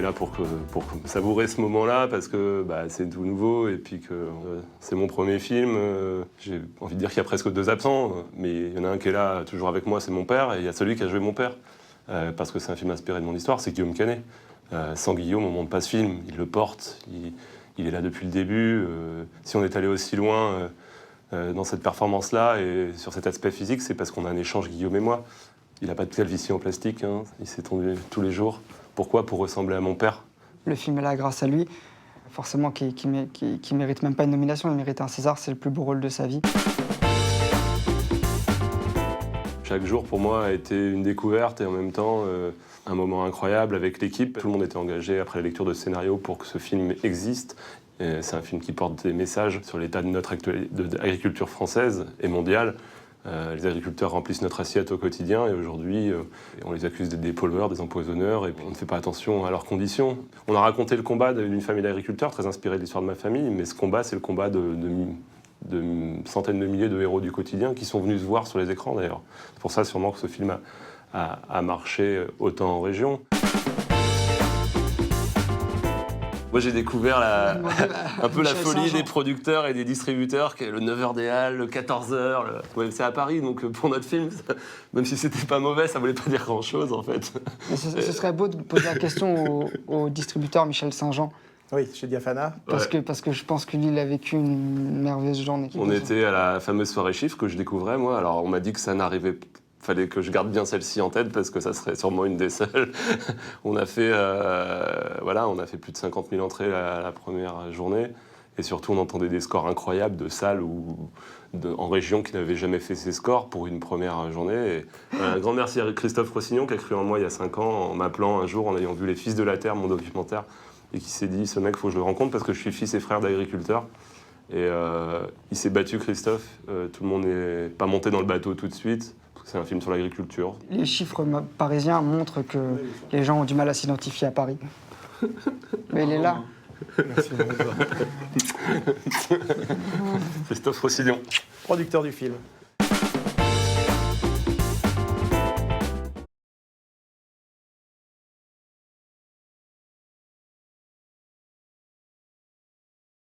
là pour savourer ce moment-là, parce que c'est tout nouveau, et puis que c'est mon premier film. J'ai envie de dire qu'il y a presque 2 absents, mais il y en a un qui est là, toujours avec moi, c'est mon père, et il y a celui qui a joué mon père. Parce que c'est un film inspiré de mon histoire, c'est Guillaume Canet. Sans Guillaume, on ne monte pas ce film, il le porte, il est là depuis le début. Si on est allé aussi loin dans cette performance-là et sur cet aspect physique, c'est parce qu'on a un échange, Guillaume et moi. Il n'a pas de calvitie en plastique, hein. Il s'est tondu tous les jours. Pourquoi? Pour ressembler à mon père. Le film est là grâce à lui, forcément qui mérite même pas une nomination, il mérite un César, c'est le plus beau rôle de sa vie. Chaque jour pour moi a été une découverte et en même temps un moment incroyable avec l'équipe. Tout le monde était engagé après la lecture de scénario pour que ce film existe. C'est un film qui porte des messages sur l'état de notre agriculture française et mondiale. Les agriculteurs remplissent notre assiette au quotidien et aujourd'hui, on les accuse d'être des pollueurs, des empoisonneurs et on ne fait pas attention à leurs conditions. On a raconté le combat d'une famille d'agriculteurs, très inspiré de l'histoire de ma famille, mais ce combat, c'est le combat de centaines de milliers de héros du quotidien qui sont venus se voir sur les écrans d'ailleurs. C'est pour ça sûrement que ce film a marché autant en région. Moi, j'ai découvert un peu la folie des producteurs et des distributeurs, le 9h des Halles, le 14h. Ouais, c'est à Paris, donc pour notre film, même si c'était pas mauvais, ça voulait pas dire grand-chose, en fait. Mais ce serait beau de poser la question au distributeur Michel Saint-Jean. Oui, chez Diafana. Parce que je pense que lui, il a vécu une merveilleuse journée. On était à la fameuse soirée chiffre que je découvrais, moi. Alors, on m'a dit que ça n'arrivait pas. Fallait que je garde bien celle-ci en tête parce que ça serait sûrement une des seules. On a fait plus de 50 000 entrées la première journée. Et surtout, on entendait des scores incroyables de salles en région qui n'avaient jamais fait ces scores pour une première journée. Et, un grand merci à Christophe Rossignon qui a cru en moi il y a 5 ans en m'appelant un jour en ayant vu Les Fils de la Terre, mon documentaire, et qui s'est dit, ce mec, il faut que je le rencontre parce que je suis fils et frère d'agriculteurs. Et il s'est battu, Christophe. Tout le monde n'est pas monté dans le bateau tout de suite. C'est un film sur l'agriculture. Les chiffres parisiens montrent que les gens ont du mal à s'identifier à Paris. Mais il est là. Merci. Christophe Rossignon. Producteur du film.